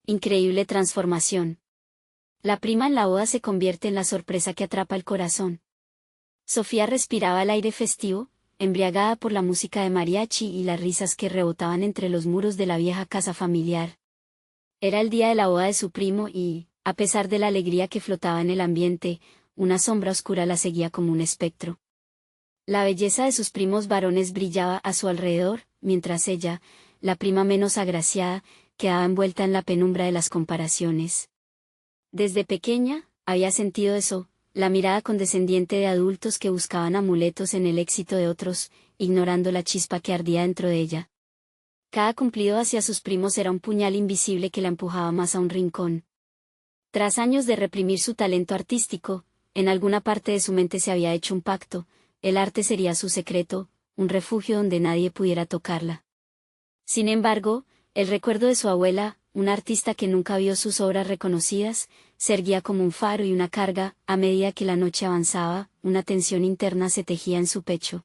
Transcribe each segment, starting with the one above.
Increíble transformación. La prima en la boda se convierte en la sorpresa que atrapa el corazón. Sofía respiraba el aire festivo, embriagada por la música de mariachi y las risas que rebotaban entre los muros de la vieja casa familiar. Era el día de la boda de su primo y, a pesar de la alegría que flotaba en el ambiente, una sombra oscura la seguía como un espectro. La belleza de sus primos varones brillaba a su alrededor, mientras ella, la prima menos agraciada, quedaba envuelta en la penumbra de las comparaciones. Desde pequeña, había sentido eso, la mirada condescendiente de adultos que buscaban amuletos en el éxito de otros, ignorando la chispa que ardía dentro de ella. Cada cumplido hacia sus primos era un puñal invisible que la empujaba más a un rincón. Tras años de reprimir su talento artístico, en alguna parte de su mente se había hecho un pacto: el arte sería su secreto, un refugio donde nadie pudiera tocarla. Sin embargo, el recuerdo de su abuela, una artista que nunca vio sus obras reconocidas, se erguía como un faro y una carga. A medida que la noche avanzaba, una tensión interna se tejía en su pecho.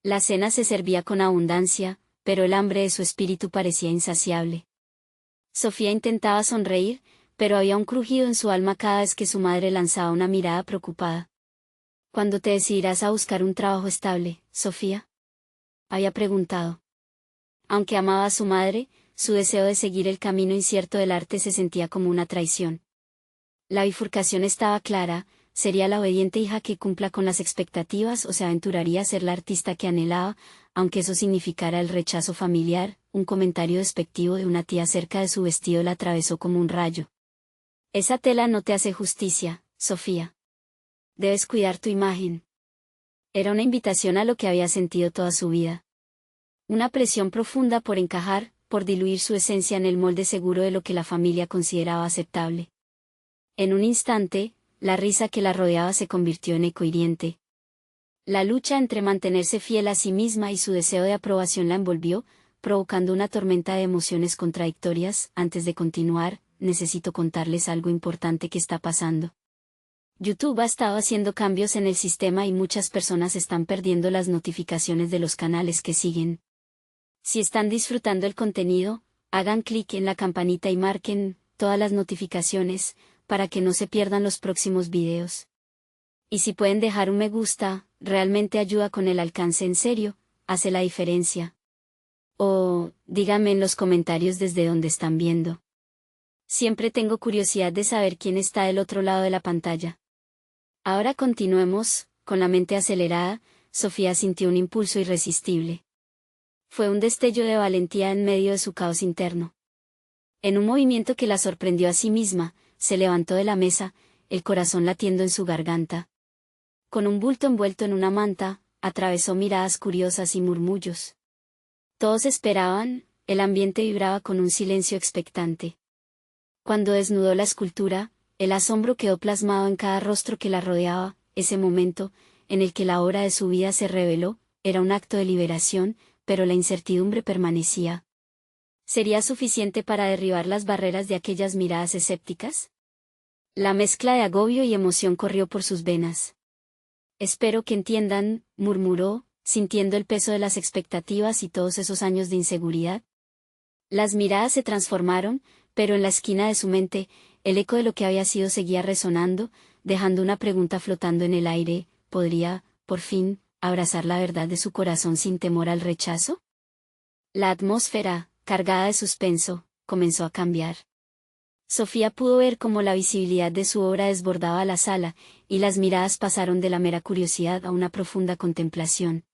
La cena se servía con abundancia, pero el hambre de su espíritu parecía insaciable. Sofía intentaba sonreír, pero había un crujido en su alma cada vez que su madre lanzaba una mirada preocupada. ¿Cuándo te decidirás a buscar un trabajo estable, Sofía?, había preguntado. Aunque amaba a su madre, su deseo de seguir el camino incierto del arte se sentía como una traición. La bifurcación estaba clara: sería la obediente hija que cumpla con las expectativas o se aventuraría a ser la artista que anhelaba, aunque eso significara el rechazo familiar. Un comentario despectivo de una tía cerca de su vestido la atravesó como un rayo. Esa tela no te hace justicia, Sofía. Debes cuidar tu imagen. Era una invitación a lo que había sentido toda su vida. Una presión profunda por encajar, por diluir su esencia en el molde seguro de lo que la familia consideraba aceptable. En un instante, la risa que la rodeaba se convirtió en eco hiriente. La lucha entre mantenerse fiel a sí misma y su deseo de aprobación la envolvió, provocando una tormenta de emociones contradictorias. Antes de continuar, necesito contarles algo importante que está pasando. YouTube ha estado haciendo cambios en el sistema y muchas personas están perdiendo las notificaciones de los canales que siguen. Si están disfrutando el contenido, hagan clic en la campanita y marquen todas las notificaciones, para que no se pierdan los próximos videos. Y si pueden dejar un me gusta, realmente ayuda con el alcance. En serio, hace la diferencia. O, díganme en los comentarios desde dónde están viendo. Siempre tengo curiosidad de saber quién está del otro lado de la pantalla. Ahora continuemos. Con la mente acelerada, Sofía sintió un impulso irresistible. Fue un destello de valentía en medio de su caos interno. En un movimiento que la sorprendió a sí misma, se levantó de la mesa, el corazón latiendo en su garganta. Con un bulto envuelto en una manta, atravesó miradas curiosas y murmullos. Todos esperaban, el ambiente vibraba con un silencio expectante. Cuando desnudó la escultura, el asombro quedó plasmado en cada rostro que la rodeaba. Ese momento, en el que la obra de su vida se reveló, era un acto de liberación, pero la incertidumbre permanecía. ¿Sería suficiente para derribar las barreras de aquellas miradas escépticas? La mezcla de agobio y emoción corrió por sus venas. Espero que entiendan, murmuró, sintiendo el peso de las expectativas y todos esos años de inseguridad. Las miradas se transformaron, pero en la esquina de su mente, el eco de lo que había sido seguía resonando, dejando una pregunta flotando en el aire: ¿podría, por fin, abrazar la verdad de su corazón sin temor al rechazo? La atmósfera, cargada de suspenso, comenzó a cambiar. Sofía pudo ver cómo la visibilidad de su obra desbordaba la sala, y las miradas pasaron de la mera curiosidad a una profunda contemplación.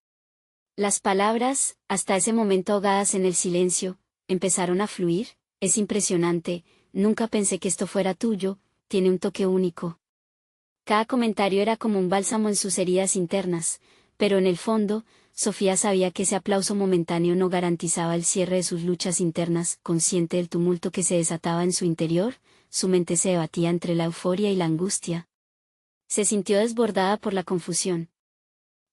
Las palabras, hasta ese momento ahogadas en el silencio, empezaron a fluir. Es impresionante, nunca pensé que esto fuera tuyo, tiene un toque único. Cada comentario era como un bálsamo en sus heridas internas, pero en el fondo, Sofía sabía que ese aplauso momentáneo no garantizaba el cierre de sus luchas internas. Consciente del tumulto que se desataba en su interior, su mente se debatía entre la euforia y la angustia. Se sintió desbordada por la confusión.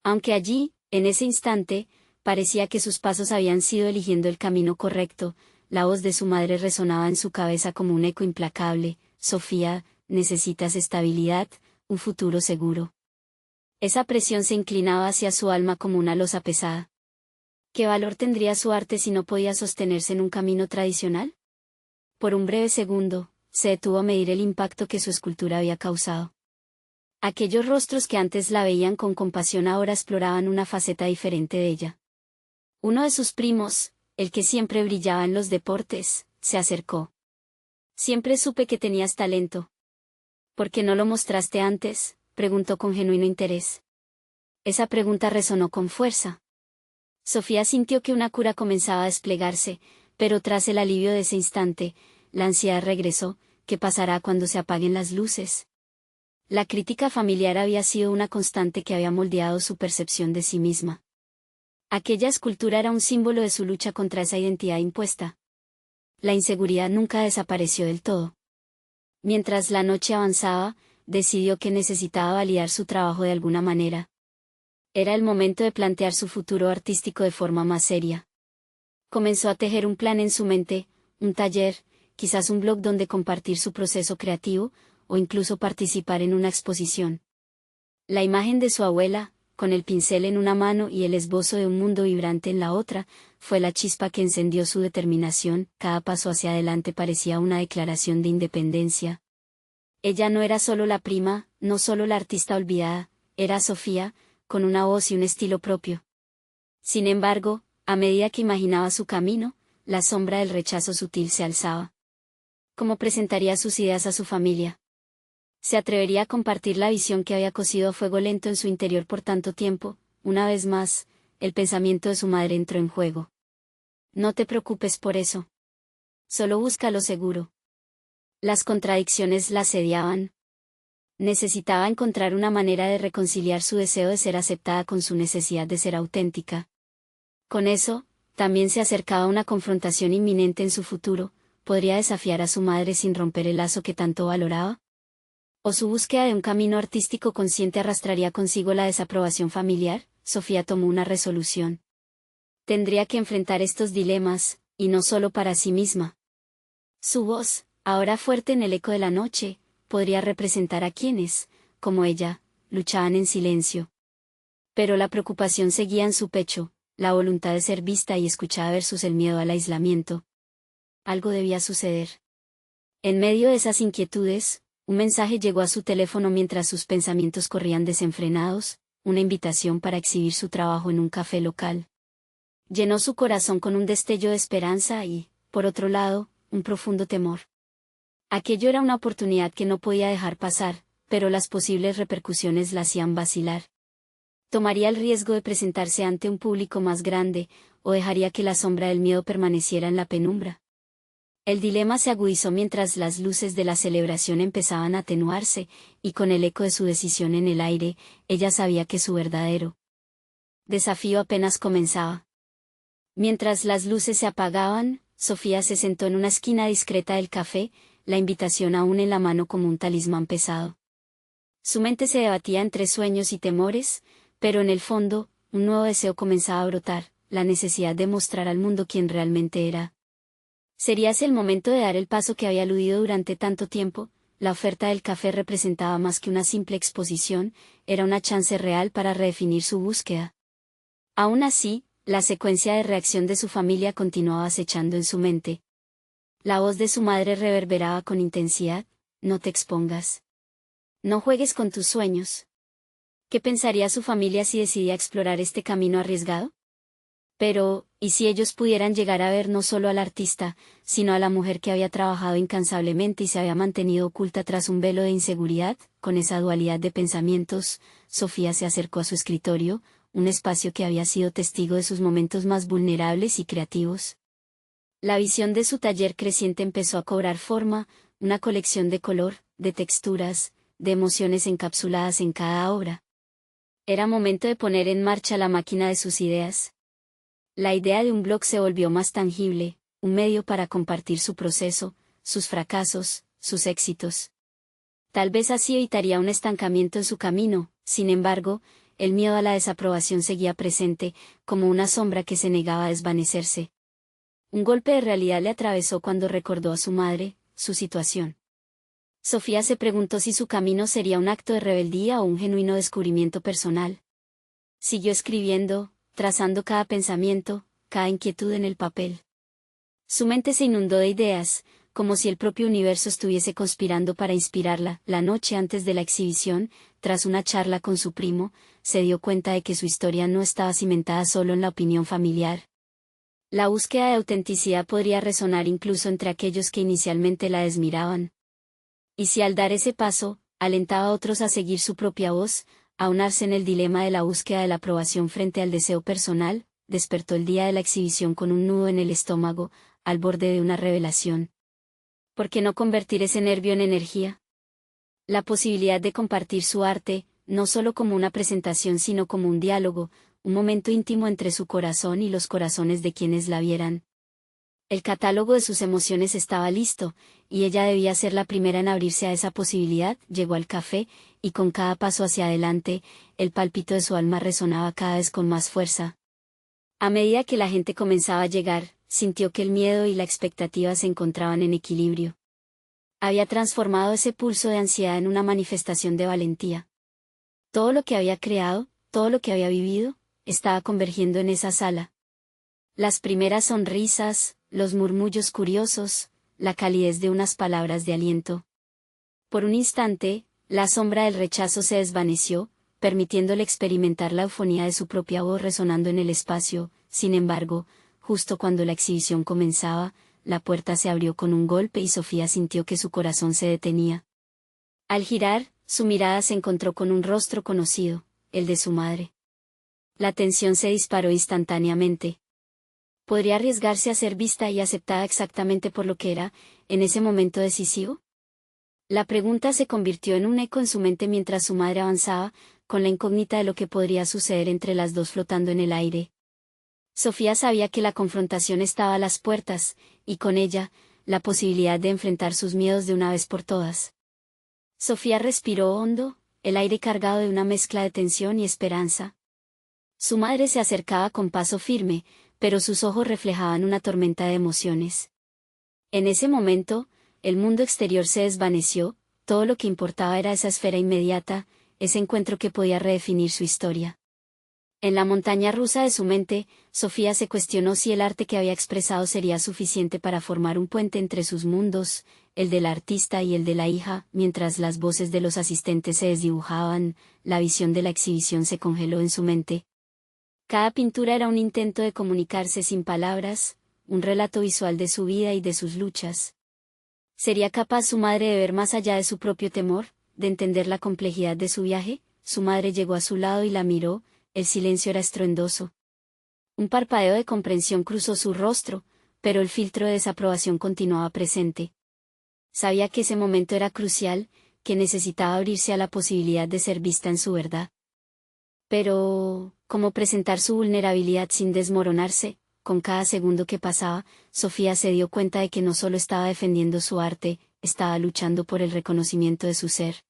Aunque allí, en ese instante, parecía que sus pasos habían sido eligiendo el camino correcto, la voz de su madre resonaba en su cabeza como un eco implacable: Sofía, necesitas estabilidad, un futuro seguro. Esa presión se inclinaba hacia su alma como una losa pesada. ¿Qué valor tendría su arte si no podía sostenerse en un camino tradicional? Por un breve segundo, se detuvo a medir el impacto que su escultura había causado. Aquellos rostros que antes la veían con compasión ahora exploraban una faceta diferente de ella. Uno de sus primos, el que siempre brillaba en los deportes, se acercó. Siempre supe que tenías talento. ¿Por qué no lo mostraste antes?, preguntó con genuino interés. Esa pregunta resonó con fuerza. Sofía sintió que una cura comenzaba a desplegarse, pero tras el alivio de ese instante, la ansiedad regresó. ¿Qué pasará cuando se apaguen las luces? La crítica familiar había sido una constante que había moldeado su percepción de sí misma. Aquella escultura era un símbolo de su lucha contra esa identidad impuesta. La inseguridad nunca desapareció del todo. Mientras la noche avanzaba, decidió que necesitaba validar su trabajo de alguna manera. Era el momento de plantear su futuro artístico de forma más seria. Comenzó a tejer un plan en su mente, un taller, quizás un blog donde compartir su proceso creativo, o incluso participar en una exposición. La imagen de su abuela, con el pincel en una mano y el esbozo de un mundo vibrante en la otra, fue la chispa que encendió su determinación. Cada paso hacia adelante parecía una declaración de independencia. Ella no era solo la prima, no solo la artista olvidada, era Sofía, con una voz y un estilo propio. Sin embargo, a medida que imaginaba su camino, la sombra del rechazo sutil se alzaba. ¿Cómo presentaría sus ideas a su familia? ¿Se atrevería a compartir la visión que había cocido a fuego lento en su interior por tanto tiempo? Una vez más, el pensamiento de su madre entró en juego. No te preocupes por eso. Solo busca lo seguro. Las contradicciones la asediaban. Necesitaba encontrar una manera de reconciliar su deseo de ser aceptada con su necesidad de ser auténtica. Con eso, también se acercaba una confrontación inminente en su futuro. ¿Podría desafiar a su madre sin romper el lazo que tanto valoraba? ¿O su búsqueda de un camino artístico consciente arrastraría consigo la desaprobación familiar? Sofía tomó una resolución. Tendría que enfrentar estos dilemas, y no solo para sí misma. Su voz, ahora fuerte en el eco de la noche, podría representar a quienes, como ella, luchaban en silencio. Pero la preocupación seguía en su pecho, la voluntad de ser vista y escuchada versus el miedo al aislamiento. Algo debía suceder. En medio de esas inquietudes, un mensaje llegó a su teléfono mientras sus pensamientos corrían desenfrenados, una invitación para exhibir su trabajo en un café local. Llenó su corazón con un destello de esperanza y, por otro lado, un profundo temor. Aquello era una oportunidad que no podía dejar pasar, pero las posibles repercusiones la hacían vacilar. ¿Tomaría el riesgo de presentarse ante un público más grande, o dejaría que la sombra del miedo permaneciera en la penumbra? El dilema se agudizó mientras las luces de la celebración empezaban a atenuarse, y con el eco de su decisión en el aire, ella sabía que su verdadero desafío apenas comenzaba. Mientras las luces se apagaban, Sofía se sentó en una esquina discreta del café, la invitación aún en la mano como un talismán pesado. Su mente se debatía entre sueños y temores, pero en el fondo, un nuevo deseo comenzaba a brotar, la necesidad de mostrar al mundo quién realmente era. ¿Sería ese el momento de dar el paso que había eludido durante tanto tiempo? La oferta del café representaba más que una simple exposición, era una chance real para redefinir su búsqueda. Aún así, la secuencia de reacción de su familia continuaba acechando en su mente. La voz de su madre reverberaba con intensidad: no te expongas. No juegues con tus sueños. ¿Qué pensaría su familia si decidía explorar este camino arriesgado? Pero, ¿y si ellos pudieran llegar a ver no solo al artista, sino a la mujer que había trabajado incansablemente y se había mantenido oculta tras un velo de inseguridad? Con esa dualidad de pensamientos, Sofía se acercó a su escritorio, un espacio que había sido testigo de sus momentos más vulnerables y creativos. La visión de su taller creciente empezó a cobrar forma, una colección de color, de texturas, de emociones encapsuladas en cada obra. Era momento de poner en marcha la máquina de sus ideas. La idea de un blog se volvió más tangible, un medio para compartir su proceso, sus fracasos, sus éxitos. Tal vez así evitaría un estancamiento en su camino. Sin embargo, el miedo a la desaprobación seguía presente, como una sombra que se negaba a desvanecerse. Un golpe de realidad le atravesó cuando recordó a su madre, su situación. Sofía se preguntó si su camino sería un acto de rebeldía o un genuino descubrimiento personal. Siguió escribiendo, trazando cada pensamiento, cada inquietud en el papel. Su mente se inundó de ideas, como si el propio universo estuviese conspirando para inspirarla. La noche antes de la exhibición, tras una charla con su primo, se dio cuenta de que su historia no estaba cimentada solo en la opinión familiar. La búsqueda de autenticidad podría resonar incluso entre aquellos que inicialmente la desmiraban. Y si al dar ese paso, alentaba a otros a seguir su propia voz, a unarse en el dilema de la búsqueda de la aprobación frente al deseo personal, despertó el día de la exhibición con un nudo en el estómago, al borde de una revelación. ¿Por qué no convertir ese nervio en energía? La posibilidad de compartir su arte, no solo como una presentación sino como un diálogo, un momento íntimo entre su corazón y los corazones de quienes la vieran. El catálogo de sus emociones estaba listo, y ella debía ser la primera en abrirse a esa posibilidad. Llegó al café, y con cada paso hacia adelante, el pálpito de su alma resonaba cada vez con más fuerza. A medida que la gente comenzaba a llegar, sintió que el miedo y la expectativa se encontraban en equilibrio. Había transformado ese pulso de ansiedad en una manifestación de valentía. Todo lo que había creado, todo lo que había vivido, estaba convergiendo en esa sala. Las primeras sonrisas, los murmullos curiosos, la calidez de unas palabras de aliento. Por un instante, la sombra del rechazo se desvaneció, permitiéndole experimentar la eufonía de su propia voz resonando en el espacio. Sin embargo, justo cuando la exhibición comenzaba, la puerta se abrió con un golpe y Sofía sintió que su corazón se detenía. Al girar, su mirada se encontró con un rostro conocido, el de su madre. La tensión se disparó instantáneamente. ¿Podría arriesgarse a ser vista y aceptada exactamente por lo que era, en ese momento decisivo? La pregunta se convirtió en un eco en su mente mientras su madre avanzaba, con la incógnita de lo que podría suceder entre las dos flotando en el aire. Sofía sabía que la confrontación estaba a las puertas, y con ella, la posibilidad de enfrentar sus miedos de una vez por todas. Sofía respiró hondo, el aire cargado de una mezcla de tensión y esperanza. Su madre se acercaba con paso firme, pero sus ojos reflejaban una tormenta de emociones. En ese momento, el mundo exterior se desvaneció, todo lo que importaba era esa esfera inmediata, ese encuentro que podía redefinir su historia. En la montaña rusa de su mente, Sofía se cuestionó si el arte que había expresado sería suficiente para formar un puente entre sus mundos, el del artista y el de la hija. Mientras las voces de los asistentes se desdibujaban, la visión de la exhibición se congeló en su mente. Cada pintura era un intento de comunicarse sin palabras, un relato visual de su vida y de sus luchas. ¿Sería capaz su madre de ver más allá de su propio temor, de entender la complejidad de su viaje? Su madre llegó a su lado y la miró, el silencio era estruendoso. Un parpadeo de comprensión cruzó su rostro, pero el filtro de desaprobación continuaba presente. Sabía que ese momento era crucial, que necesitaba abrirse a la posibilidad de ser vista en su verdad. Pero, ¿cómo presentar su vulnerabilidad sin desmoronarse? Con cada segundo que pasaba, Sofía se dio cuenta de que no solo estaba defendiendo su arte, estaba luchando por el reconocimiento de su ser.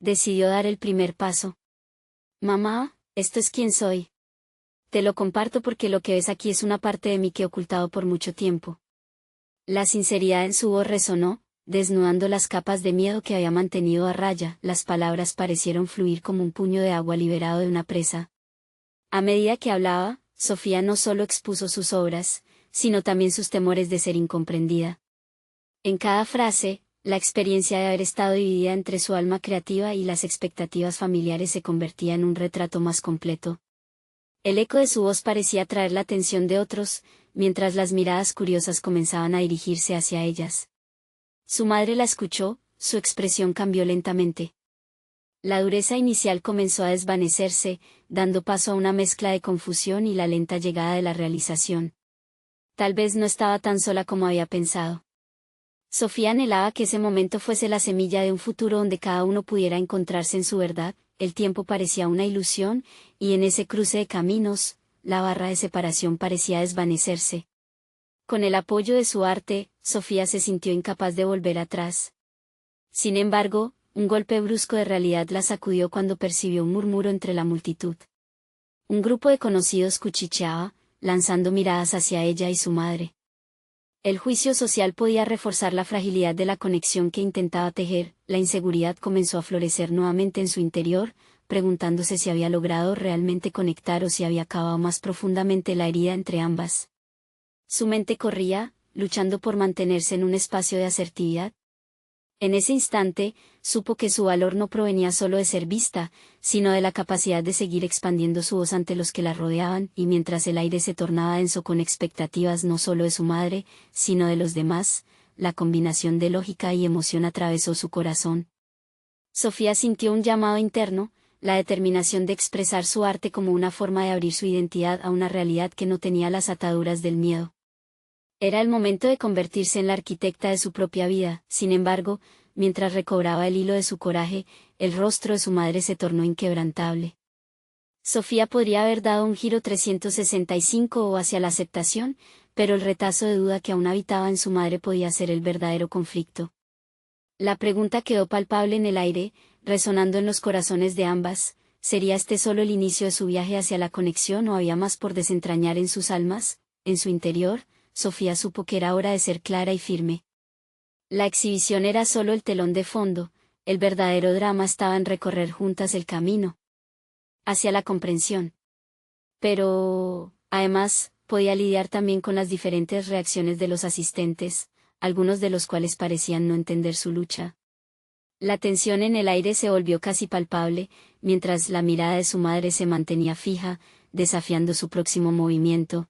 Decidió dar el primer paso. Mamá, esto es quien soy. Te lo comparto porque lo que ves aquí es una parte de mí que he ocultado por mucho tiempo. La sinceridad en su voz resonó, desnudando las capas de miedo que había mantenido a raya. Las palabras parecieron fluir como un puño de agua liberado de una presa. A medida que hablaba, Sofía no solo expuso sus obras, sino también sus temores de ser incomprendida. En cada frase, la experiencia de haber estado dividida entre su alma creativa y las expectativas familiares se convertía en un retrato más completo. El eco de su voz parecía atraer la atención de otros, mientras las miradas curiosas comenzaban a dirigirse hacia ellas. Su madre la escuchó, su expresión cambió lentamente. La dureza inicial comenzó a desvanecerse, dando paso a una mezcla de confusión y la lenta llegada de la realización. Tal vez no estaba tan sola como había pensado. Sofía anhelaba que ese momento fuese la semilla de un futuro donde cada uno pudiera encontrarse en su verdad. El tiempo parecía una ilusión, y en ese cruce de caminos, la barra de separación parecía desvanecerse. Con el apoyo de su arte, Sofía se sintió incapaz de volver atrás. Sin embargo, un golpe brusco de realidad la sacudió cuando percibió un murmuro entre la multitud. Un grupo de conocidos cuchicheaba, lanzando miradas hacia ella y su madre. El juicio social podía reforzar la fragilidad de la conexión que intentaba tejer. La inseguridad comenzó a florecer nuevamente en su interior, preguntándose si había logrado realmente conectar o si había cavado más profundamente la herida entre ambas. Su mente corría, luchando por mantenerse en un espacio de asertividad. En ese instante, supo que su valor no provenía solo de ser vista, sino de la capacidad de seguir expandiendo su voz ante los que la rodeaban, y mientras el aire se tornaba denso con expectativas no solo de su madre, sino de los demás, la combinación de lógica y emoción atravesó su corazón. Sofía sintió un llamado interno, la determinación de expresar su arte como una forma de abrir su identidad a una realidad que no tenía las ataduras del miedo. Era el momento de convertirse en la arquitecta de su propia vida. Sin embargo, mientras recobraba el hilo de su coraje, el rostro de su madre se tornó inquebrantable. Sofía podría haber dado un giro 365 o hacia la aceptación, pero el retazo de duda que aún habitaba en su madre podía ser el verdadero conflicto. La pregunta quedó palpable en el aire, resonando en los corazones de ambas: ¿sería este solo el inicio de su viaje hacia la conexión o había más por desentrañar en sus almas? En su interior, Sofía supo que era hora de ser clara y firme. La exhibición era solo el telón de fondo, el verdadero drama estaba en recorrer juntas el camino hacia la comprensión. Pero, además, podía lidiar también con las diferentes reacciones de los asistentes, algunos de los cuales parecían no entender su lucha. La tensión en el aire se volvió casi palpable, mientras la mirada de su madre se mantenía fija, desafiando su próximo movimiento.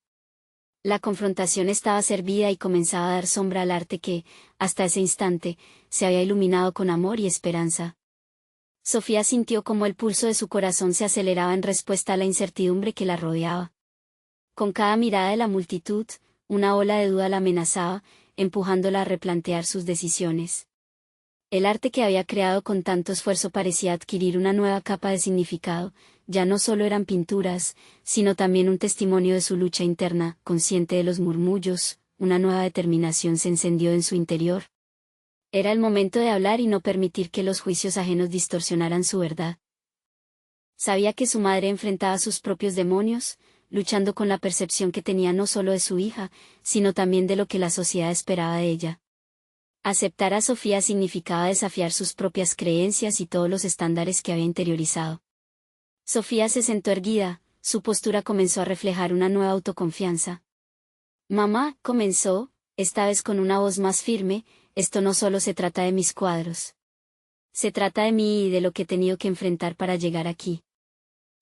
La confrontación estaba servida y comenzaba a dar sombra al arte que, hasta ese instante, se había iluminado con amor y esperanza. Sofía sintió como el pulso de su corazón se aceleraba en respuesta a la incertidumbre que la rodeaba. Con cada mirada de la multitud, una ola de duda la amenazaba, empujándola a replantear sus decisiones. El arte que había creado con tanto esfuerzo parecía adquirir una nueva capa de significado. Ya no solo eran pinturas, sino también un testimonio de su lucha interna. Consciente de los murmullos, una nueva determinación se encendió en su interior. Era el momento de hablar y no permitir que los juicios ajenos distorsionaran su verdad. Sabía que su madre enfrentaba sus propios demonios, luchando con la percepción que tenía no solo de su hija, sino también de lo que la sociedad esperaba de ella. Aceptar a Sofía significaba desafiar sus propias creencias y todos los estándares que había interiorizado. Sofía se sentó erguida, su postura comenzó a reflejar una nueva autoconfianza. «Mamá», comenzó, esta vez con una voz más firme, «esto no solo se trata de mis cuadros. Se trata de mí y de lo que he tenido que enfrentar para llegar aquí.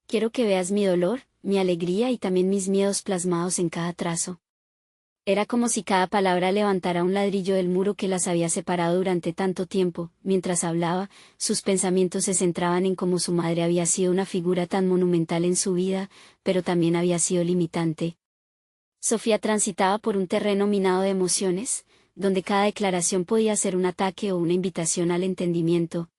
Quiero que veas mi dolor, mi alegría y también mis miedos plasmados en cada trazo». Era como si cada palabra levantara un ladrillo del muro que las había separado durante tanto tiempo. Mientras hablaba, sus pensamientos se centraban en cómo su madre había sido una figura tan monumental en su vida, pero también había sido limitante. Sofía transitaba por un terreno minado de emociones, donde cada declaración podía ser un ataque o una invitación al entendimiento.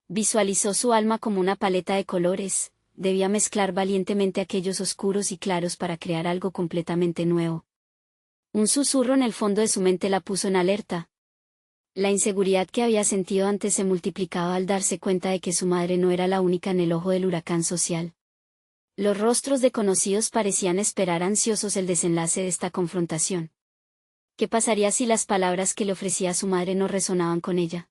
Visualizó su alma como una paleta de colores, debía mezclar valientemente aquellos oscuros y claros para crear algo completamente nuevo. Un susurro en el fondo de su mente la puso en alerta. La inseguridad que había sentido antes se multiplicaba al darse cuenta de que su madre no era la única en el ojo del huracán social. Los rostros de conocidos parecían esperar ansiosos el desenlace de esta confrontación. ¿Qué pasaría si las palabras que le ofrecía su madre no resonaban con ella?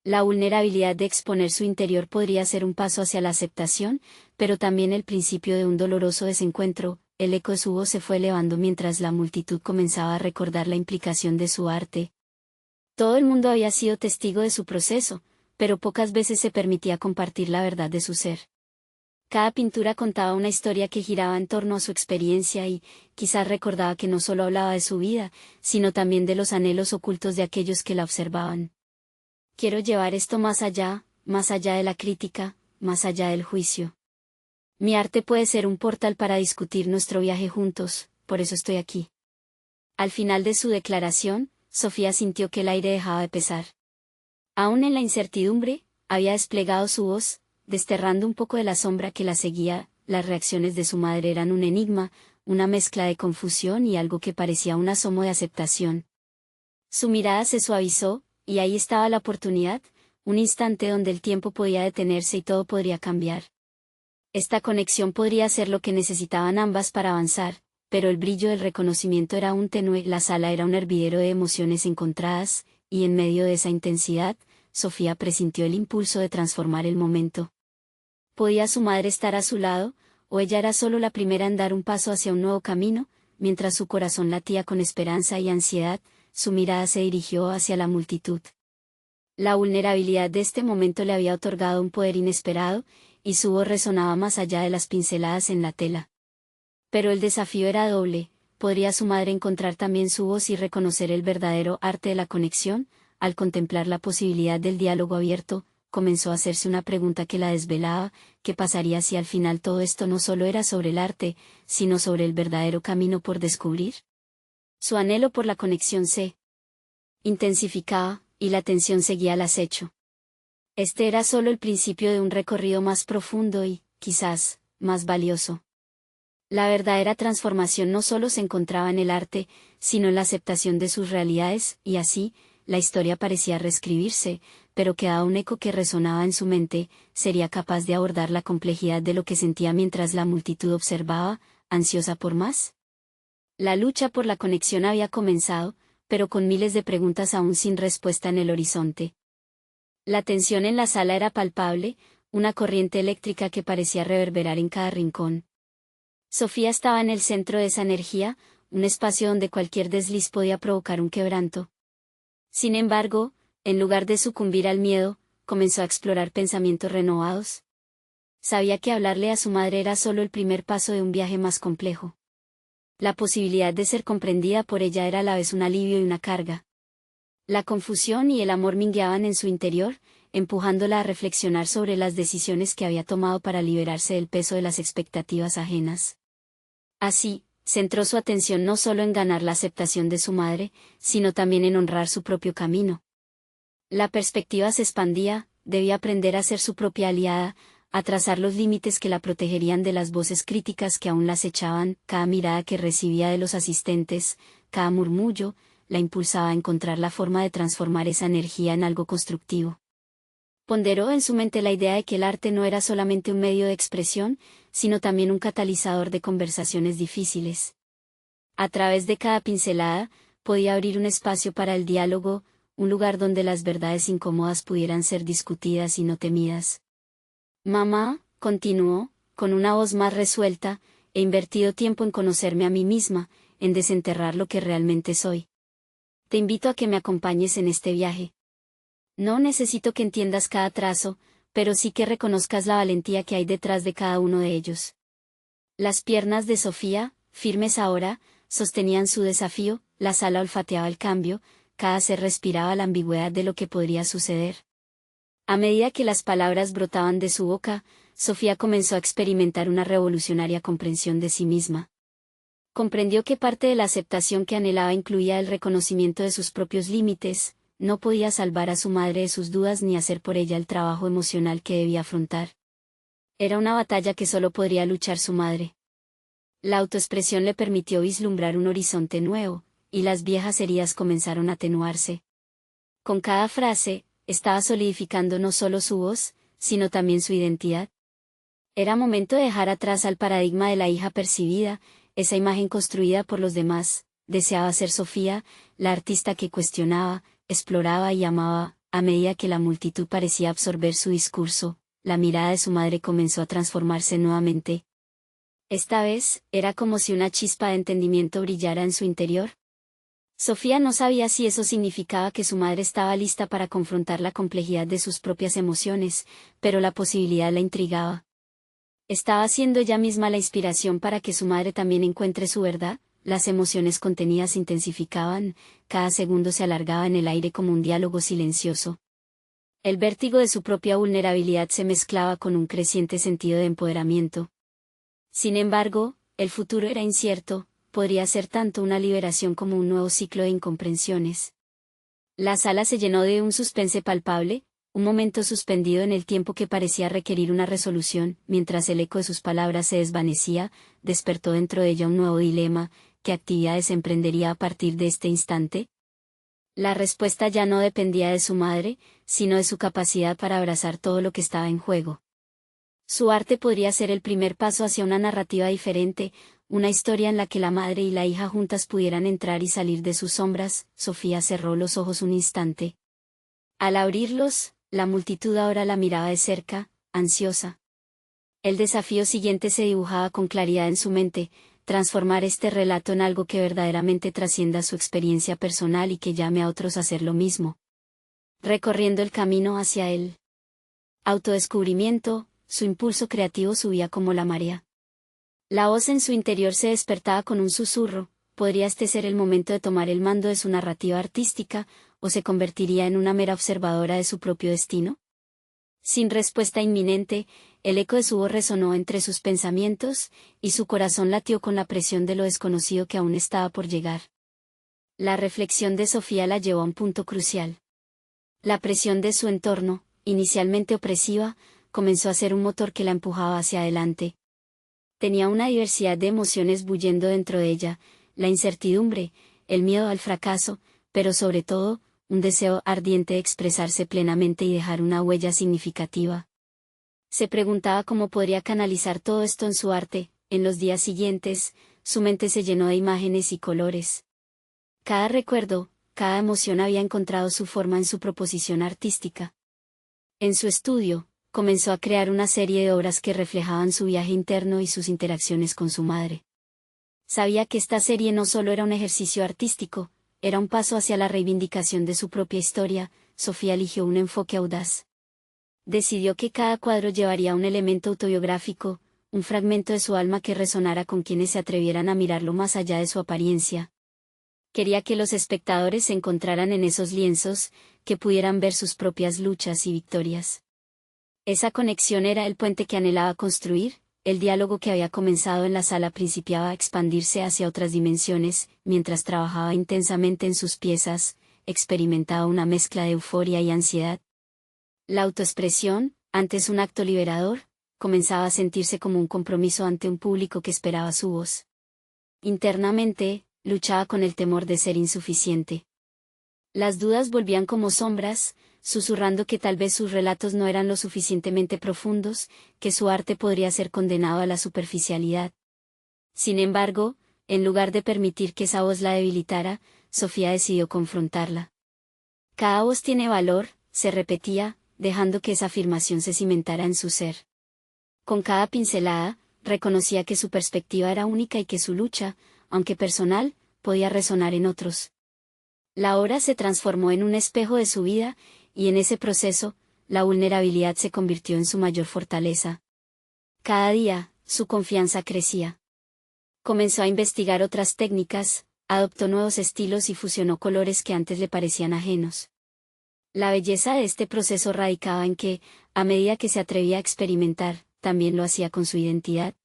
La vulnerabilidad de exponer su interior podría ser un paso hacia la aceptación, pero también el principio de un doloroso desencuentro. El eco de su voz se fue elevando mientras la multitud comenzaba a recordar la implicación de su arte. Todo el mundo había sido testigo de su proceso, pero pocas veces se permitía compartir la verdad de su ser. Cada pintura contaba una historia que giraba en torno a su experiencia y, quizás recordaba que no solo hablaba de su vida, sino también de los anhelos ocultos de aquellos que la observaban. Quiero llevar esto más allá de la crítica, más allá del juicio. Mi arte puede ser un portal para discutir nuestro viaje juntos, por eso estoy aquí. Al final de su declaración, Sofía sintió que el aire dejaba de pesar. Aún en la incertidumbre, había desplegado su voz, desterrando un poco de la sombra que la seguía. Las reacciones de su madre eran un enigma, una mezcla de confusión y algo que parecía un asomo de aceptación. Su mirada se suavizó, y ahí estaba la oportunidad, un instante donde el tiempo podía detenerse y todo podría cambiar. Esta conexión podría ser lo que necesitaban ambas para avanzar, pero el brillo del reconocimiento era aún tenue. La sala era un hervidero de emociones encontradas, y en medio de esa intensidad, Sofía presintió el impulso de transformar el momento. ¿Podía su madre estar a su lado, o ella era solo la primera en dar un paso hacia un nuevo camino? mientras su corazón latía con esperanza y ansiedad, su mirada se dirigió hacia la multitud. La vulnerabilidad de este momento le había otorgado un poder inesperado, y su voz resonaba más allá de las pinceladas en la tela. Pero el desafío era doble. ¿Podría su madre encontrar también su voz y reconocer el verdadero arte de la conexión? Al contemplar la posibilidad del diálogo abierto, comenzó a hacerse una pregunta que la desvelaba: ¿qué pasaría si al final todo esto no solo era sobre el arte, sino sobre el verdadero camino por descubrir? Su anhelo por la conexión se intensificaba, y la tensión seguía al acecho. Este era solo el principio de un recorrido más profundo y, quizás, más valioso. La verdadera transformación no solo se encontraba en el arte, sino en la aceptación de sus realidades, y así, la historia parecía reescribirse, pero quedaba un eco que resonaba en su mente. Sería capaz de abordar la complejidad de lo que sentía mientras la multitud observaba, ansiosa por más. La lucha por la conexión había comenzado, pero con miles de preguntas aún sin respuesta en el horizonte. La tensión en la sala era palpable, una corriente eléctrica que parecía reverberar en cada rincón. Sofía estaba en el centro de esa energía, un espacio donde cualquier desliz podía provocar un quebranto. Sin embargo, en lugar de sucumbir al miedo, comenzó a explorar pensamientos renovados. Sabía que hablarle a su madre era solo el primer paso de un viaje más complejo. La posibilidad de ser comprendida por ella era a la vez un alivio y una carga. La confusión y el amor mingueaban en su interior, empujándola a reflexionar sobre las decisiones que había tomado para liberarse del peso de las expectativas ajenas. Así, centró su atención no solo en ganar la aceptación de su madre, sino también en honrar su propio camino. La perspectiva se expandía: debía aprender a ser su propia aliada, a trazar los límites que la protegerían de las voces críticas que aún la acechaban. Cada mirada que recibía de los asistentes, cada murmullo, la impulsaba a encontrar la forma de transformar esa energía en algo constructivo. Ponderó en su mente la idea de que el arte no era solamente un medio de expresión, sino también un catalizador de conversaciones difíciles. A través de cada pincelada, podía abrir un espacio para el diálogo, un lugar donde las verdades incómodas pudieran ser discutidas y no temidas. Mamá, continuó, con una voz más resuelta, he invertido tiempo en conocerme a mí misma, en desenterrar lo que realmente soy. Te invito a que me acompañes en este viaje. No necesito que entiendas cada trazo, pero sí que reconozcas la valentía que hay detrás de cada uno de ellos. Las piernas de Sofía, firmes ahora, sostenían su desafío. La sala olfateaba el cambio, cada ser respiraba la ambigüedad de lo que podría suceder. A medida que las palabras brotaban de su boca, Sofía comenzó a experimentar una revolucionaria comprensión de sí misma. Comprendió que parte de la aceptación que anhelaba incluía el reconocimiento de sus propios límites. No podía salvar a su madre de sus dudas ni hacer por ella el trabajo emocional que debía afrontar. Era una batalla que solo podría luchar su madre. La autoexpresión le permitió vislumbrar un horizonte nuevo, y las viejas heridas comenzaron a atenuarse. Con cada frase, estaba solidificando no solo su voz, sino también su identidad. Era momento de dejar atrás al paradigma de la hija percibida, esa imagen construida por los demás. Deseaba ser Sofía, la artista que cuestionaba, exploraba y amaba. A medida que la multitud parecía absorber su discurso, la mirada de su madre comenzó a transformarse nuevamente. Esta vez, era como si una chispa de entendimiento brillara en su interior. Sofía no sabía si eso significaba que su madre estaba lista para confrontar la complejidad de sus propias emociones, pero la posibilidad la intrigaba. ¿Estaba siendo ella misma la inspiración para que su madre también encuentre su verdad? Las emociones contenidas se intensificaban, cada segundo se alargaba en el aire como un diálogo silencioso. El vértigo de su propia vulnerabilidad se mezclaba con un creciente sentido de empoderamiento. Sin embargo, el futuro era incierto, podría ser tanto una liberación como un nuevo ciclo de incomprensiones. La sala se llenó de un suspense palpable, un momento suspendido en el tiempo que parecía requerir una resolución. Mientras el eco de sus palabras se desvanecía, despertó dentro de ella un nuevo dilema: ¿qué actividades emprendería a partir de este instante? La respuesta ya no dependía de su madre, sino de su capacidad para abrazar todo lo que estaba en juego. Su arte podría ser el primer paso hacia una narrativa diferente, una historia en la que la madre y la hija juntas pudieran entrar y salir de sus sombras. Sofía cerró los ojos un instante. Al abrirlos, la multitud ahora la miraba de cerca, ansiosa. El desafío siguiente se dibujaba con claridad en su mente: transformar este relato en algo que verdaderamente trascienda su experiencia personal y que llame a otros a hacer lo mismo. Recorriendo el camino hacia el autodescubrimiento, su impulso creativo subía como la marea. La voz en su interior se despertaba con un susurro: ¿podría este ser el momento de tomar el mando de su narrativa artística, o se convertiría en una mera observadora de su propio destino? Sin respuesta inminente, el eco de su voz resonó entre sus pensamientos, y su corazón latió con la presión de lo desconocido que aún estaba por llegar. La reflexión de Sofía la llevó a un punto crucial. La presión de su entorno, inicialmente opresiva, comenzó a ser un motor que la empujaba hacia adelante. Tenía una diversidad de emociones bullendo dentro de ella: la incertidumbre, el miedo al fracaso, pero sobre todo, un deseo ardiente de expresarse plenamente y dejar una huella significativa. Se preguntaba cómo podría canalizar todo esto en su arte. En los días siguientes, su mente se llenó de imágenes y colores. Cada recuerdo, cada emoción había encontrado su forma en su proposición artística. En su estudio, comenzó a crear una serie de obras que reflejaban su viaje interno y sus interacciones con su madre. Sabía que esta serie no solo era un ejercicio artístico, era un paso hacia la reivindicación de su propia historia. Sofía eligió un enfoque audaz. Decidió que cada cuadro llevaría un elemento autobiográfico, un fragmento de su alma que resonara con quienes se atrevieran a mirarlo más allá de su apariencia. Quería que los espectadores se encontraran en esos lienzos, que pudieran ver sus propias luchas y victorias. Esa conexión era el puente que anhelaba construir. El diálogo que había comenzado en la sala principiaba a expandirse hacia otras dimensiones. Mientras trabajaba intensamente en sus piezas, experimentaba una mezcla de euforia y ansiedad. La autoexpresión, antes un acto liberador, comenzaba a sentirse como un compromiso ante un público que esperaba su voz. Internamente, luchaba con el temor de ser insuficiente. Las dudas volvían como sombras, susurrando que tal vez sus relatos no eran lo suficientemente profundos, que su arte podría ser condenado a la superficialidad. Sin embargo, en lugar de permitir que esa voz la debilitara, Sofía decidió confrontarla. Cada voz tiene valor, se repetía, dejando que esa afirmación se cimentara en su ser. Con cada pincelada, reconocía que su perspectiva era única y que su lucha, aunque personal, podía resonar en otros. La obra se transformó en un espejo de su vida, y en ese proceso, la vulnerabilidad se convirtió en su mayor fortaleza. Cada día, su confianza crecía. Comenzó a investigar otras técnicas, adoptó nuevos estilos y fusionó colores que antes le parecían ajenos. La belleza de este proceso radicaba en que, a medida que se atrevía a experimentar, también lo hacía con su identidad.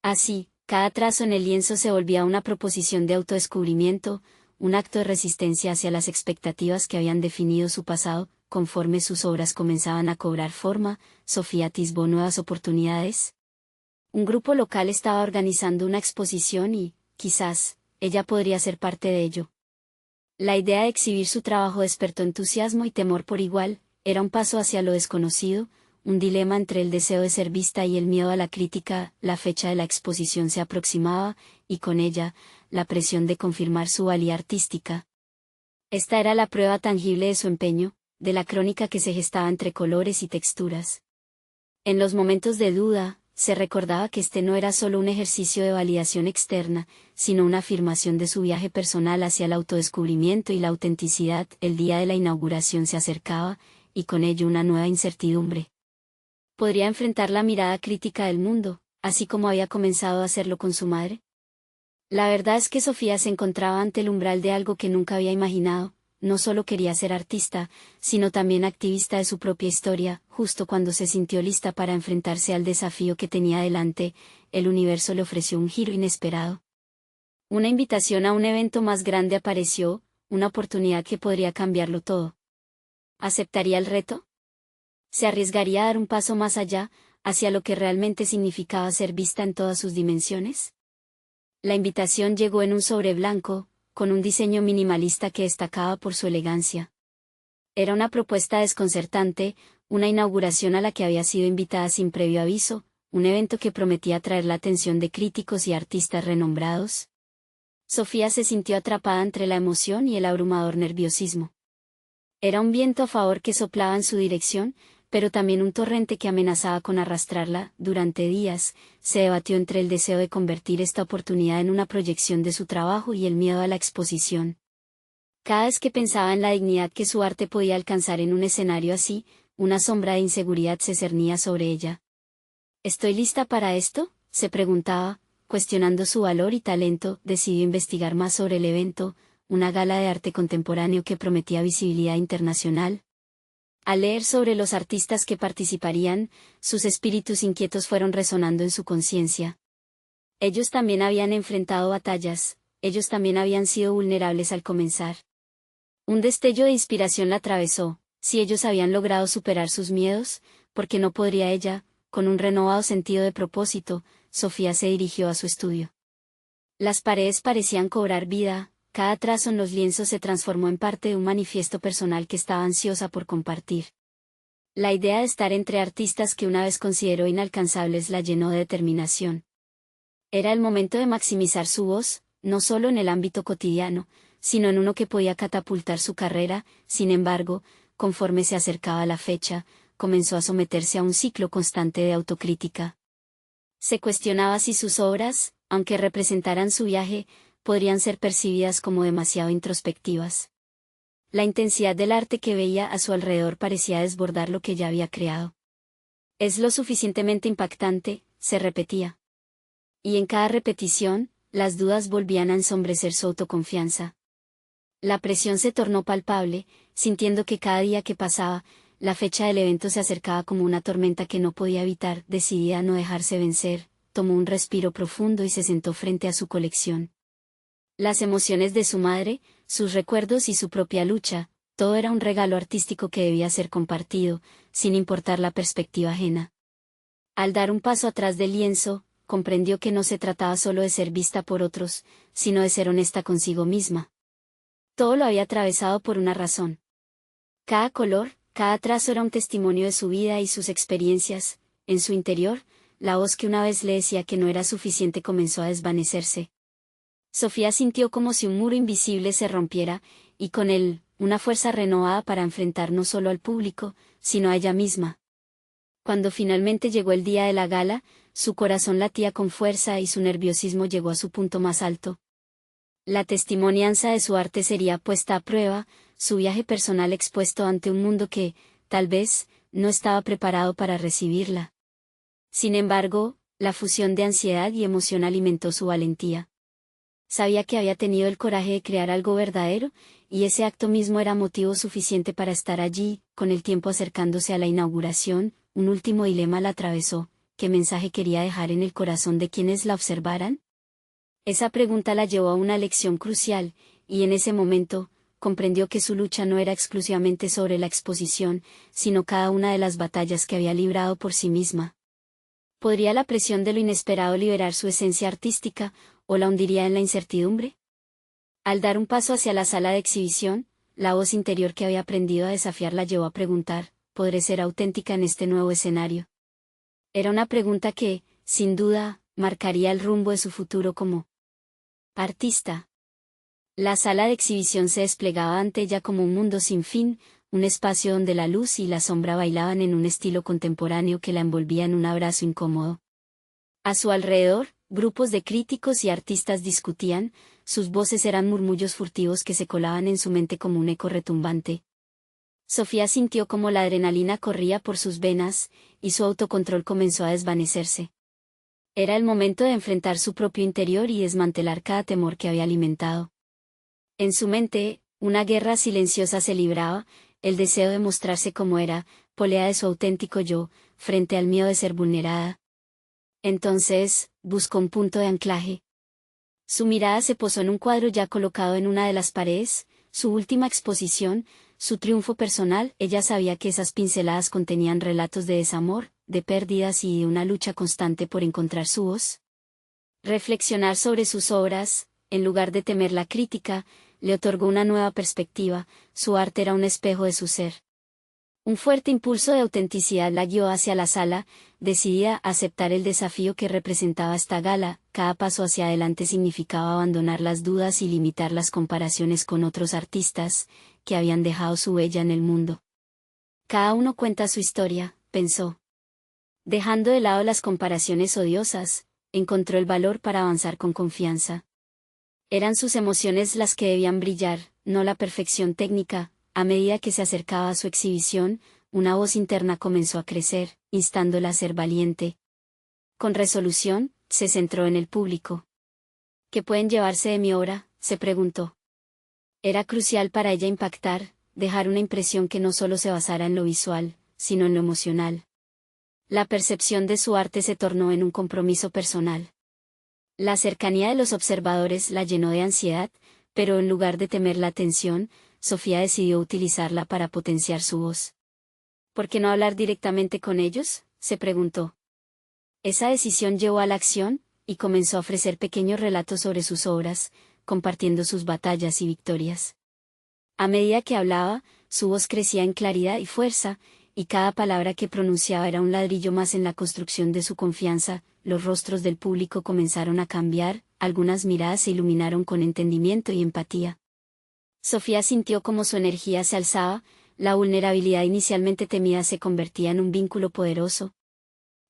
Así, cada trazo en el lienzo se volvía una proposición de autodescubrimiento, un acto de resistencia hacia las expectativas que habían definido su pasado. Conforme sus obras comenzaban a cobrar forma, Sofía atisbó nuevas oportunidades. Un grupo local estaba organizando una exposición y, quizás, ella podría ser parte de ello. La idea de exhibir su trabajo despertó entusiasmo y temor por igual. Era un paso hacia lo desconocido, un dilema entre el deseo de ser vista y el miedo a la crítica. La fecha de la exposición se aproximaba, y con ella, la presión de confirmar su valía artística. Esta era la prueba tangible de su empeño, de la crónica que se gestaba entre colores y texturas. En los momentos de duda, se recordaba que este no era solo un ejercicio de validación externa, sino una afirmación de su viaje personal hacia el autodescubrimiento y la autenticidad. El día de la inauguración se acercaba, y con ello una nueva incertidumbre. ¿Podría enfrentar la mirada crítica del mundo, así como había comenzado a hacerlo con su madre? La verdad es que Sofía se encontraba ante el umbral de algo que nunca había imaginado. No solo quería ser artista, sino también activista de su propia historia. Justo cuando se sintió lista para enfrentarse al desafío que tenía delante, el universo le ofreció un giro inesperado. Una invitación a un evento más grande apareció, una oportunidad que podría cambiarlo todo. ¿Aceptaría el reto? ¿Se arriesgaría a dar un paso más allá, hacia lo que realmente significaba ser vista en todas sus dimensiones? La invitación llegó en un sobre blanco, con un diseño minimalista que destacaba por su elegancia. Era una propuesta desconcertante, una inauguración a la que había sido invitada sin previo aviso, un evento que prometía atraer la atención de críticos y artistas renombrados. Sofía se sintió atrapada entre la emoción y el abrumador nerviosismo. Era un viento a favor que soplaba en su dirección, pero también un torrente que amenazaba con arrastrarla. Durante días, se debatió entre el deseo de convertir esta oportunidad en una proyección de su trabajo y el miedo a la exposición. Cada vez que pensaba en la dignidad que su arte podía alcanzar en un escenario así, una sombra de inseguridad se cernía sobre ella. ¿Estoy lista para esto?, se preguntaba, cuestionando su valor y talento. Decidió investigar más sobre el evento, una gala de arte contemporáneo que prometía visibilidad internacional. Al leer sobre los artistas que participarían, sus espíritus inquietos fueron resonando en su conciencia. Ellos también habían enfrentado batallas, ellos también habían sido vulnerables al comenzar. Un destello de inspiración la atravesó. Si ellos habían logrado superar sus miedos, ¿por qué no podría ella? Con un renovado sentido de propósito, Sofía se dirigió a su estudio. Las paredes parecían cobrar vida, cada trazo en los lienzos se transformó en parte de un manifiesto personal que estaba ansiosa por compartir. La idea de estar entre artistas que una vez consideró inalcanzables la llenó de determinación. Era el momento de maximizar su voz, no solo en el ámbito cotidiano, sino en uno que podía catapultar su carrera. Sin embargo, conforme se acercaba la fecha, comenzó a someterse a un ciclo constante de autocrítica. Se cuestionaba si sus obras, aunque representaran su viaje, podrían ser percibidas como demasiado introspectivas. La intensidad del arte que veía a su alrededor parecía desbordar lo que ya había creado. «Es lo suficientemente impactante», se repetía. Y en cada repetición, las dudas volvían a ensombrecer su autoconfianza. La presión se tornó palpable, sintiendo que cada día que pasaba, la fecha del evento se acercaba como una tormenta que no podía evitar. Decidida a no dejarse vencer, tomó un respiro profundo y se sentó frente a su colección. Las emociones de su madre, sus recuerdos y su propia lucha, todo era un regalo artístico que debía ser compartido, sin importar la perspectiva ajena. Al dar un paso atrás del lienzo, comprendió que no se trataba solo de ser vista por otros, sino de ser honesta consigo misma. Todo lo había atravesado por una razón. Cada color, cada trazo era un testimonio de su vida y sus experiencias. En su interior, la voz que una vez le decía que no era suficiente comenzó a desvanecerse. Sofía sintió como si un muro invisible se rompiera, y con él, una fuerza renovada para enfrentar no solo al público, sino a ella misma. Cuando finalmente llegó el día de la gala, su corazón latía con fuerza y su nerviosismo llegó a su punto más alto. La testimonianza de su arte sería puesta a prueba, su viaje personal expuesto ante un mundo que, tal vez, no estaba preparado para recibirla. Sin embargo, la fusión de ansiedad y emoción alimentó su valentía. Sabía que había tenido el coraje de crear algo verdadero, y ese acto mismo era motivo suficiente para estar allí. Con el tiempo acercándose a la inauguración, un último dilema la atravesó: ¿qué mensaje quería dejar en el corazón de quienes la observaran? Esa pregunta la llevó a una lección crucial, y en ese momento, comprendió que su lucha no era exclusivamente sobre la exposición, sino cada una de las batallas que había librado por sí misma. ¿Podría la presión de lo inesperado liberar su esencia artística, o la hundiría en la incertidumbre? Al dar un paso hacia la sala de exhibición, la voz interior que había aprendido a desafiar la llevó a preguntar: ¿podré ser auténtica en este nuevo escenario? Era una pregunta que, sin duda, marcaría el rumbo de su futuro como artista. La sala de exhibición se desplegaba ante ella como un mundo sin fin, un espacio donde la luz y la sombra bailaban en un estilo contemporáneo que la envolvía en un abrazo incómodo. A su alrededor, grupos de críticos y artistas discutían, sus voces eran murmullos furtivos que se colaban en su mente como un eco retumbante. Sofía sintió como la adrenalina corría por sus venas, y su autocontrol comenzó a desvanecerse. Era el momento de enfrentar su propio interior y desmantelar cada temor que había alimentado. En su mente, una guerra silenciosa se libraba, el deseo de mostrarse como era, polea de su auténtico yo, frente al miedo de ser vulnerada. Entonces, buscó un punto de anclaje. Su mirada se posó en un cuadro ya colocado en una de las paredes, su última exposición, su triunfo personal. Ella sabía que esas pinceladas contenían relatos de desamor, de pérdidas y de una lucha constante por encontrar su voz. Reflexionar sobre sus obras, en lugar de temer la crítica, le otorgó una nueva perspectiva. Su arte era un espejo de su ser. Un fuerte impulso de autenticidad la guió hacia la sala, decidida a aceptar el desafío que representaba esta gala. Cada paso hacia adelante significaba abandonar las dudas y limitar las comparaciones con otros artistas, que habían dejado su huella en el mundo. Cada uno cuenta su historia, pensó. Dejando de lado las comparaciones odiosas, encontró el valor para avanzar con confianza. Eran sus emociones las que debían brillar, no la perfección técnica. A medida que se acercaba a su exhibición, una voz interna comenzó a crecer, instándola a ser valiente. Con resolución, se centró en el público. ¿Qué pueden llevarse de mi obra?, se preguntó. Era crucial para ella impactar, dejar una impresión que no solo se basara en lo visual, sino en lo emocional. La percepción de su arte se tornó en un compromiso personal. La cercanía de los observadores la llenó de ansiedad, pero en lugar de temer la atención, Sofía decidió utilizarla para potenciar su voz. ¿Por qué no hablar directamente con ellos?, se preguntó. Esa decisión llevó a la acción, y comenzó a ofrecer pequeños relatos sobre sus obras, compartiendo sus batallas y victorias. A medida que hablaba, su voz crecía en claridad y fuerza, y cada palabra que pronunciaba era un ladrillo más en la construcción de su confianza. Los rostros del público comenzaron a cambiar, algunas miradas se iluminaron con entendimiento y empatía. Sofía sintió cómo su energía se alzaba, la vulnerabilidad inicialmente temida se convertía en un vínculo poderoso.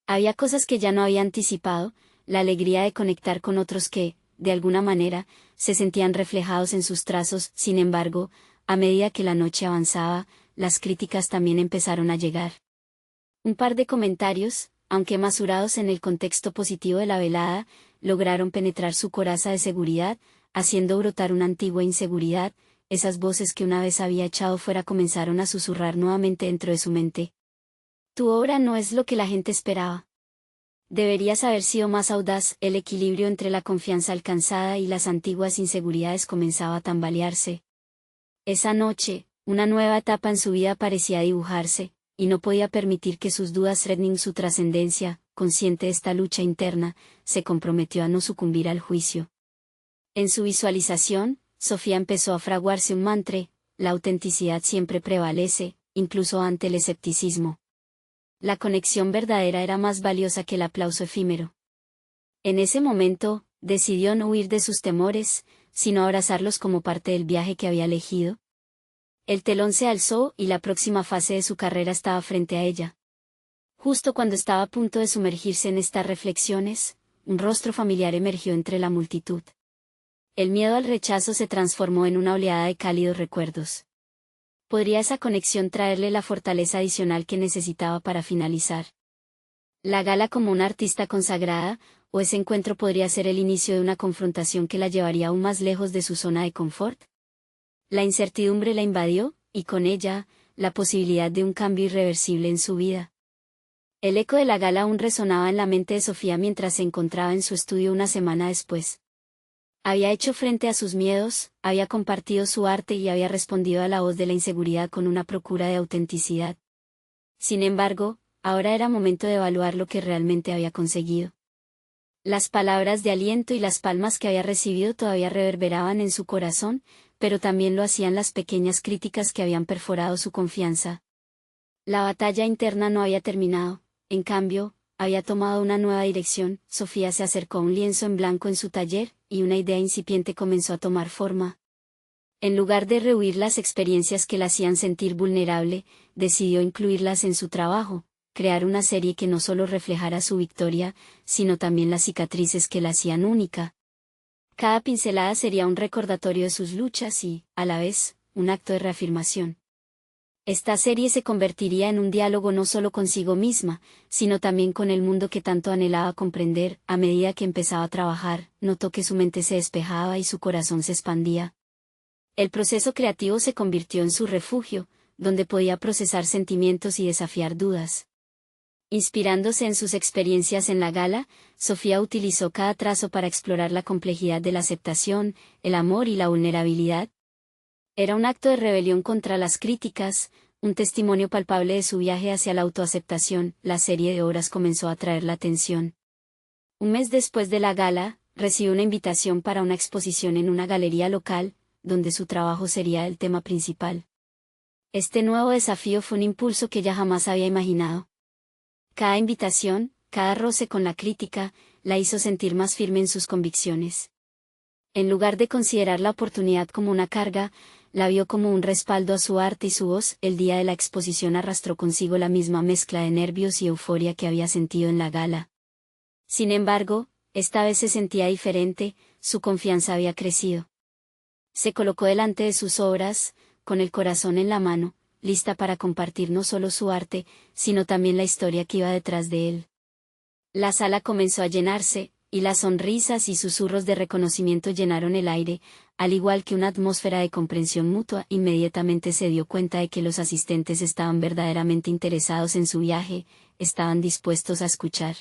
Había cosas que ya no había anticipado, la alegría de conectar con otros que, de alguna manera, se sentían reflejados en sus trazos. Sin embargo, a medida que la noche avanzaba, las críticas también empezaron a llegar. Un par de comentarios, aunque masurados en el contexto positivo de la velada, lograron penetrar su coraza de seguridad, haciendo brotar una antigua inseguridad. Esas voces que una vez había echado fuera comenzaron a susurrar nuevamente dentro de su mente. Tu obra no es lo que la gente esperaba. Deberías haber sido más audaz. El equilibrio entre la confianza alcanzada y las antiguas inseguridades comenzaba a tambalearse. Esa noche, una nueva etapa en su vida parecía dibujarse, y no podía permitir que sus dudas retinen su trascendencia. Consciente de esta lucha interna, se comprometió a no sucumbir al juicio. En su visualización, Sofía empezó a fraguarse un mantra: la autenticidad siempre prevalece, incluso ante el escepticismo. La conexión verdadera era más valiosa que el aplauso efímero. En ese momento, decidió no huir de sus temores, sino abrazarlos como parte del viaje que había elegido. El telón se alzó y la próxima fase de su carrera estaba frente a ella. Justo cuando estaba a punto de sumergirse en estas reflexiones, un rostro familiar emergió entre la multitud. El miedo al rechazo se transformó en una oleada de cálidos recuerdos. ¿Podría esa conexión traerle la fortaleza adicional que necesitaba para finalizar la gala como una artista consagrada, o ese encuentro podría ser el inicio de una confrontación que la llevaría aún más lejos de su zona de confort? La incertidumbre la invadió, y con ella, la posibilidad de un cambio irreversible en su vida. El eco de la gala aún resonaba en la mente de Sofía mientras se encontraba en su estudio una semana después. Había hecho frente a sus miedos, había compartido su arte y había respondido a la voz de la inseguridad con una procura de autenticidad. Sin embargo, ahora era momento de evaluar lo que realmente había conseguido. Las palabras de aliento y las palmas que había recibido todavía reverberaban en su corazón, pero también lo hacían las pequeñas críticas que habían perforado su confianza. La batalla interna no había terminado, en cambio, había tomado una nueva dirección. Sofía se acercó a un lienzo en blanco en su taller, y una idea incipiente comenzó a tomar forma. En lugar de rehuir las experiencias que la hacían sentir vulnerable, decidió incluirlas en su trabajo, crear una serie que no solo reflejara su victoria, sino también las cicatrices que la hacían única. Cada pincelada sería un recordatorio de sus luchas y, a la vez, un acto de reafirmación. Esta serie se convertiría en un diálogo no solo consigo misma, sino también con el mundo que tanto anhelaba comprender. A medida que empezaba a trabajar, notó que su mente se despejaba y su corazón se expandía. El proceso creativo se convirtió en su refugio, donde podía procesar sentimientos y desafiar dudas. Inspirándose en sus experiencias en la gala, Sofía utilizó cada trazo para explorar la complejidad de la aceptación, el amor y la vulnerabilidad. Era un acto de rebelión contra las críticas, un testimonio palpable de su viaje hacia la autoaceptación. La serie de obras comenzó a atraer la atención. Un mes después de la gala, recibió una invitación para una exposición en una galería local, donde su trabajo sería el tema principal. Este nuevo desafío fue un impulso que ella jamás había imaginado. Cada invitación, cada roce con la crítica, la hizo sentir más firme en sus convicciones. En lugar de considerar la oportunidad como una carga, la vio como un respaldo a su arte y su voz. El día de la exposición arrastró consigo la misma mezcla de nervios y euforia que había sentido en la gala. Sin embargo, esta vez se sentía diferente, su confianza había crecido. Se colocó delante de sus obras, con el corazón en la mano, lista para compartir no solo su arte, sino también la historia que iba detrás de él. La sala comenzó a llenarse, y las sonrisas y susurros de reconocimiento llenaron el aire, al igual que una atmósfera de comprensión mutua. Inmediatamente se dio cuenta de que los asistentes estaban verdaderamente interesados en su viaje, estaban dispuestos a escuchar.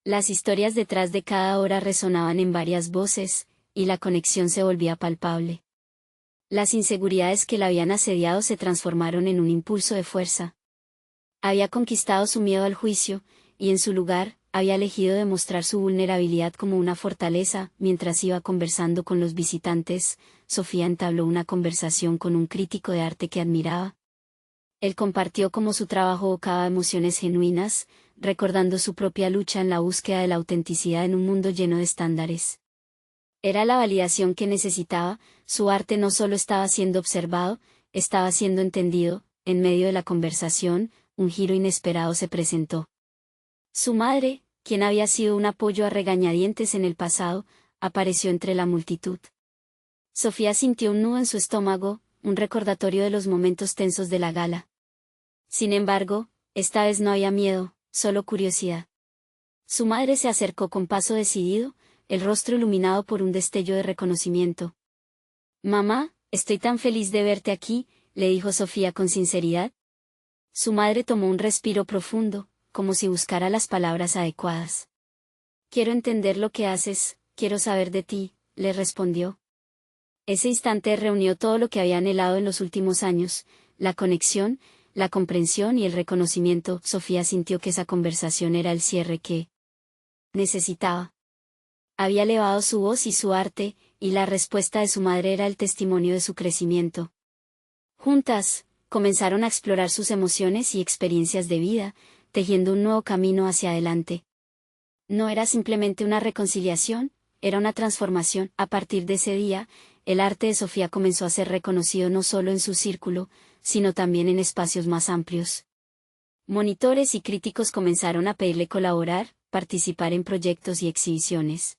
Las historias detrás de cada obra resonaban en varias voces, y la conexión se volvía palpable. Las inseguridades que la habían asediado se transformaron en un impulso de fuerza. Había conquistado su miedo al juicio, y en su lugar, había elegido demostrar su vulnerabilidad como una fortaleza. Mientras iba conversando con los visitantes, Sofía entabló una conversación con un crítico de arte que admiraba. Él compartió cómo su trabajo evocaba emociones genuinas, recordando su propia lucha en la búsqueda de la autenticidad en un mundo lleno de estándares. Era la validación que necesitaba, su arte no solo estaba siendo observado, estaba siendo entendido. En medio de la conversación, un giro inesperado se presentó. Su madre, quien había sido un apoyo a regañadientes en el pasado, apareció entre la multitud. Sofía sintió un nudo en su estómago, un recordatorio de los momentos tensos de la gala. Sin embargo, esta vez no había miedo, solo curiosidad. Su madre se acercó con paso decidido, el rostro iluminado por un destello de reconocimiento. «Mamá, estoy tan feliz de verte aquí», le dijo Sofía con sinceridad. Su madre tomó un respiro profundo, como si buscara las palabras adecuadas. «Quiero entender lo que haces, quiero saber de ti», le respondió. Ese instante reunió todo lo que había anhelado en los últimos años, la conexión, la comprensión y el reconocimiento. Sofía sintió que esa conversación era el cierre que necesitaba. Había elevado su voz y su arte, y la respuesta de su madre era el testimonio de su crecimiento. Juntas, comenzaron a explorar sus emociones y experiencias de vida, tejiendo un nuevo camino hacia adelante. No era simplemente una reconciliación, era una transformación. A partir de ese día, el arte de Sofía comenzó a ser reconocido no solo en su círculo, sino también en espacios más amplios. Monitores y críticos comenzaron a pedirle colaborar, participar en proyectos y exhibiciones.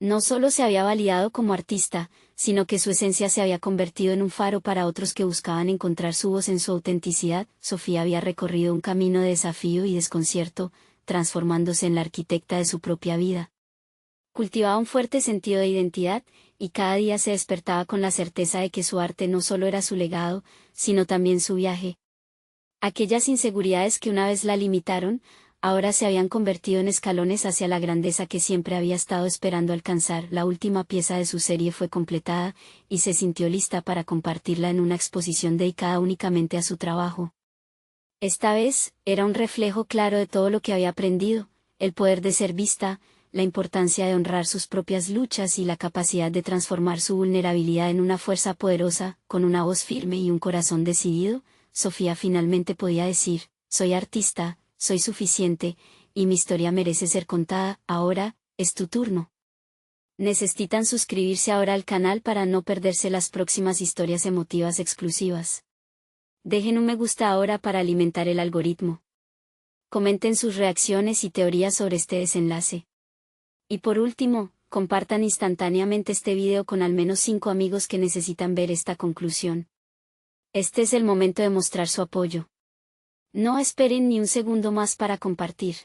No solo se había validado como artista, sino que su esencia se había convertido en un faro para otros que buscaban encontrar su voz en su autenticidad. Sofía había recorrido un camino de desafío y desconcierto, transformándose en la arquitecta de su propia vida. Cultivaba un fuerte sentido de identidad, y cada día se despertaba con la certeza de que su arte no solo era su legado, sino también su viaje. Aquellas inseguridades que una vez la limitaron, ahora se habían convertido en escalones hacia la grandeza que siempre había estado esperando alcanzar. La última pieza de su serie fue completada, y se sintió lista para compartirla en una exposición dedicada únicamente a su trabajo. Esta vez, era un reflejo claro de todo lo que había aprendido, el poder de ser vista, la importancia de honrar sus propias luchas y la capacidad de transformar su vulnerabilidad en una fuerza poderosa. Con una voz firme y un corazón decidido, Sofía finalmente podía decir: «Soy artista, soy suficiente, y mi historia merece ser contada. Ahora, es tu turno». Necesitan suscribirse ahora al canal para no perderse las próximas historias emotivas exclusivas. Dejen un me gusta ahora para alimentar el algoritmo. Comenten sus reacciones y teorías sobre este desenlace. Y por último, compartan instantáneamente este video con al menos 5 amigos que necesitan ver esta conclusión. Este es el momento de mostrar su apoyo. No esperen ni un segundo más para compartir.